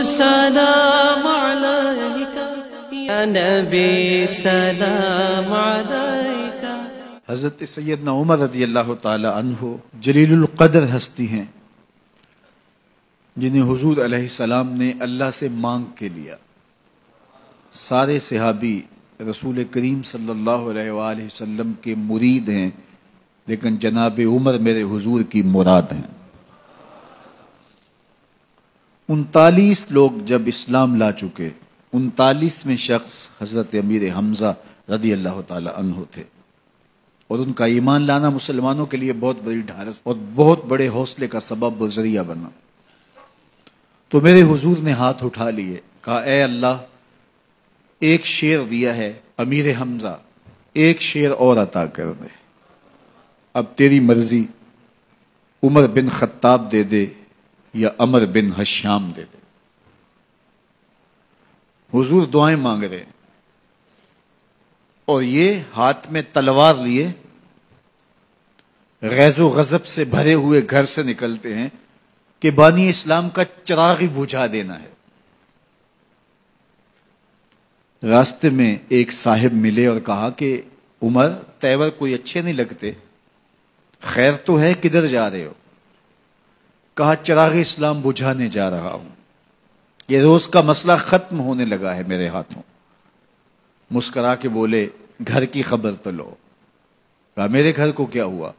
سلام علیکہ یا نبی سلام علیکہ۔ حضرت سیدنا عمر رضی اللہ تعالی عنہ جلیل القدر ہستی ہیں جنہیں حضور علیہ السلام نے اللہ سے مانگ کے لیا۔ سارے صحابی رسول کریم صلی اللہ علیہ وآلہ وسلم کے مرید ہیں، لیکن جناب عمر میرے حضور کی مراد ہیں۔ 39 لوگ جب اسلام لا چکے، 39ویں شخص حضرت امیر حمزہ رضی اللہ تعالی عنہ تھے، اور ان کا ایمان لانا مسلمانوں کے لیے بہت بڑی ڈھارس اور بہت بڑے حوصلے کا سبب و ذریعہ بنا۔ تو میرے حضور نے ہاتھ اٹھا لیے، کہا اے اللہ، ایک شیر دیا ہے امیر حمزہ، ایک شیر اور عطا کر دے، اب تیری مرضی، عمر بن خطاب دے دے یا عمر بن حشام دے دے۔ حضور دعائیں مانگ رہے ہیں اور یہ ہاتھ میں تلوار لیے غیظ و غضب سے بھرے ہوئے گھر سے نکلتے ہیں کہ بانی اسلام کا چراغ ہی بجھا دینا ہے۔ راستے میں ایک صاحب ملے اور کہا کہ عمر، تیور کوئی اچھے نہیں لگتے، خیر تو ہے، کدھر جا رہے ہو؟ کہا چراغ اسلام بجھانے جا رہا ہوں، یہ روز کا مسئلہ ختم ہونے لگا ہے میرے ہاتھوں۔ مسکرا کے بولے گھر کی خبر تو لو۔ کہا میرے گھر کو کیا ہوا؟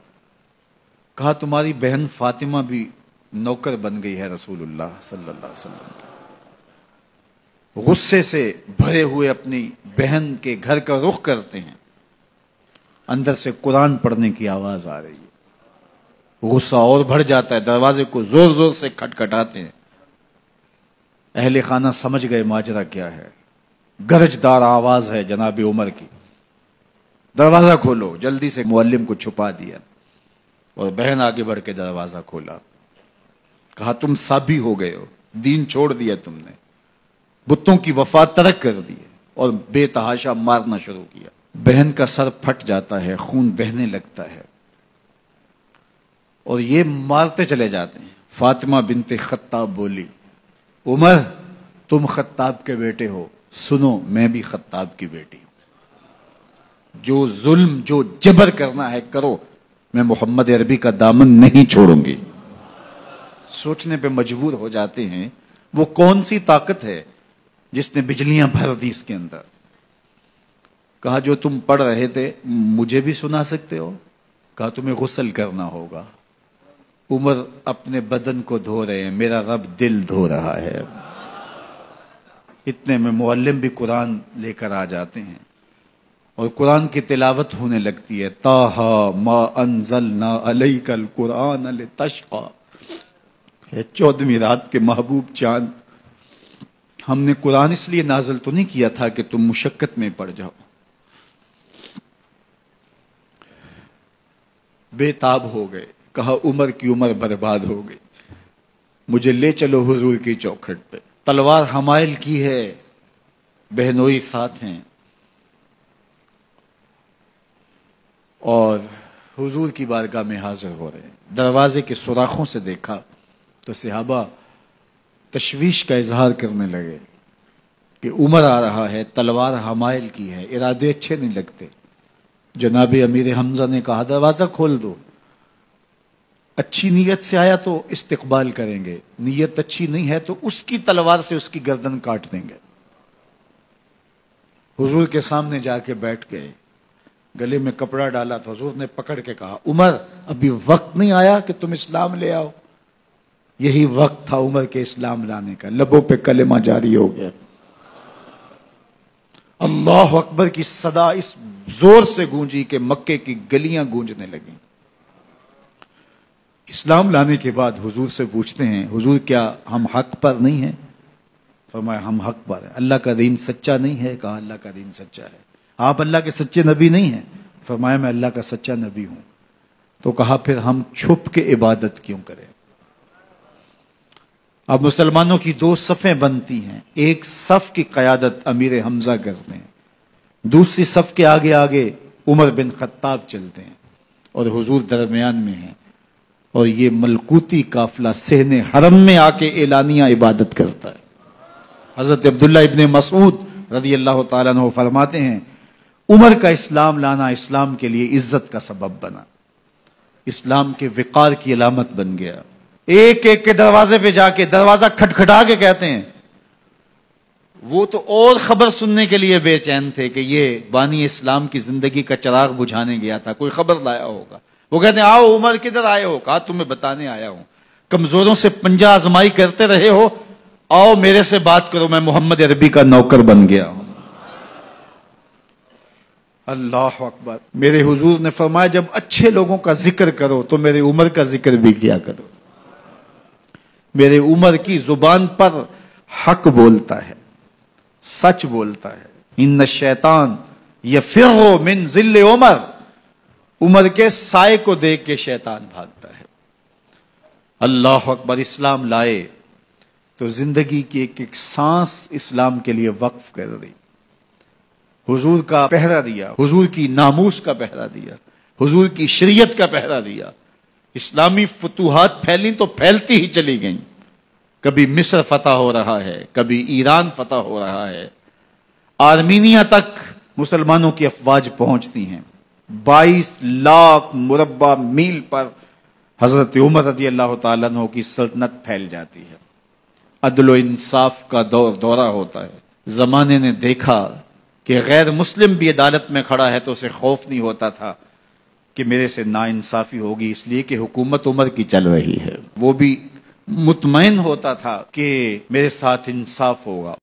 کہا تمہاری بہن فاطمہ بھی نوکر بن گئی ہے رسول اللہ صلی اللہ علیہ وسلم کی۔ غصے سے بھرے ہوئے اپنی بہن کے گھر کا رخ کرتے ہیں، اندر سے قرآن پڑھنے کی آواز آ رہی ہے، غصہ اور بڑھ جاتا ہے، دروازے کو زور زور سے کھٹکھٹاتے ہیں۔ اہل خانہ سمجھ گئے ماجرا کیا ہے، گرجدار آواز ہے جناب عمر کی، دروازہ کھولو۔ جلدی سے معلم کو چھپا دیا اور بہن آگے بڑھ کے دروازہ کھولا۔ کہا تم سابی ہو گئے ہو، دین چھوڑ دیا تم نے، بتوں کی وفا ترک کر دی اور بے تحاشا مارنا شروع کیا۔ بہن کا سر پھٹ جاتا ہے، خون بہنے لگتا ہے اور یہ مارتے چلے جاتے ہیں۔ فاطمہ بنت خطاب بولی عمر تم خطاب کے بیٹے ہو، سنو میں بھی خطاب کی بیٹی ہوں، جو ظلم جو جبر کرنا ہے کرو، میں محمد عربی کا دامن نہیں چھوڑوں گی۔ سوچنے پہ مجبور ہو جاتے ہیں وہ کون سی طاقت ہے جس نے بجلیاں بھر دی اس کے اندر۔ کہا جو تم پڑھ رہے تھے مجھے بھی سنا سکتے ہو؟ کہا تمہیں غسل کرنا ہوگا۔ عمر اپنے بدن کو دھو رہے ہیں، میرا رب دل دھو رہا ہے۔ اتنے میں معلم بھی قرآن لے کر آ جاتے ہیں اور قرآن کی تلاوت ہونے لگتی ہے۔ طٰہٰ ما انزلنا علیک القرآن لتشقیٰ، 14ویں رات کے محبوب چاند، ہم نے قرآن اس لیے نازل تو نہیں کیا تھا کہ تم مشقت میں پڑ جاؤ۔ بے تاب ہو گئے، کہا عمر کی عمر برباد ہو گئی، مجھے لے چلو حضور کی چوکھٹ پہ۔ تلوار حمائل کی ہے، بہنوئی ساتھ ہیں، اور حضور کی بارگاہ میں حاضر ہو رہے ہیں۔ دروازے کے سوراخوں سے دیکھا تو صحابہ تشویش کا اظہار کرنے لگے کہ عمر آ رہا ہے، تلوار حمائل کی ہے، ارادے اچھے نہیں لگتے۔ جناب امیر حمزہ نے کہا دروازہ کھول دو، اچھی نیت سے آیا تو استقبال کریں گے، نیت اچھی نہیں ہے تو اس کی تلوار سے اس کی گردن کاٹ دیں گے۔ حضور کے سامنے جا کے بیٹھ گئے، گلے میں کپڑا ڈالا تو حضور نے پکڑ کے کہا عمر ابھی وقت نہیں آیا کہ تم اسلام لے آؤ؟ یہی وقت تھا عمر کے اسلام لانے کا، لبوں پہ کلمہ جاری ہو گیا۔ اللہ اکبر کی صدا اس زور سے گونجی کہ مکے کی گلیاں گونجنے لگیں۔ اسلام لانے کے بعد حضور سے پوچھتے ہیں حضور کیا ہم حق پر نہیں ہیں؟ فرمایا ہم حق پر ہیں۔ اللہ کا دین سچا نہیں ہے؟ کہا اللہ کا دین سچا ہے۔ آپ اللہ کے سچے نبی نہیں ہیں؟ فرمایا میں اللہ کا سچا نبی ہوں۔ تو کہا پھر ہم چھپ کے عبادت کیوں کریں؟ اب مسلمانوں کی دو صفیں بنتی ہیں، ایک صف کی قیادت امیر حمزہ کرتے ہیں، دوسری صف کے آگے آگے عمر بن خطاب چلتے ہیں اور حضور درمیان میں ہیں، اور یہ ملکوتی قافلہ صحن حرم میں آ کے اعلانیہ عبادت کرتا ہے۔ حضرت عبداللہ ابن مسعود رضی اللہ تعالیٰ عنہ فرماتے ہیں عمر کا اسلام لانا اسلام کے لیے عزت کا سبب بنا، اسلام کے وقار کی علامت بن گیا۔ ایک ایک کے دروازے پہ جا کے دروازہ کھٹکھٹا کے کہتے ہیں، وہ تو اور خبر سننے کے لیے بے چین تھے کہ یہ بانی اسلام کی زندگی کا چراغ بجھانے گیا تھا، کوئی خبر لایا ہوگا۔ وہ کہتے ہیں آؤ عمر کدھر آئے ہو؟ کہا تمہیں بتانے آیا ہوں، کمزوروں سے پنجہ آزمائی کرتے رہے ہو، آؤ میرے سے بات کرو، میں محمد عربی کا نوکر بن گیا ہوں۔ اللہ اکبر۔ میرے حضور نے فرمایا جب اچھے لوگوں کا ذکر کرو تو میرے عمر کا ذکر بھی کیا کرو۔ میرے عمر کی زبان پر حق بولتا ہے، سچ بولتا ہے۔ ان الشیطان یفر من ظل عمر، عمر کے سائے کو دیکھ کے شیطان بھاگتا ہے۔ اللہ اکبر۔ اسلام لائے تو زندگی کی ایک ایک سانس اسلام کے لیے وقف کر دی، حضور کا پہرا دیا، حضور کی ناموس کا پہرا دیا، حضور کی شریعت کا پہرا دیا۔ اسلامی فتوحات پھیلیں تو پھیلتی ہی چلی گئیں، کبھی مصر فتح ہو رہا ہے، کبھی ایران فتح ہو رہا ہے، آرمینیا تک مسلمانوں کی افواج پہنچتی ہیں۔ 22 لاکھ مربع میل پر حضرت عمر رضی اللہ تعالیٰ عنہ کی سلطنت پھیل جاتی ہے۔ عدل و انصاف کا دورہ ہوتا ہے۔ زمانے نے دیکھا کہ غیر مسلم بھی عدالت میں کھڑا ہے تو اسے خوف نہیں ہوتا تھا کہ میرے سے ناانصافی ہوگی، اس لیے کہ حکومت عمر کی چل رہی ہے۔ وہ بھی مطمئن ہوتا تھا کہ میرے ساتھ انصاف ہوگا۔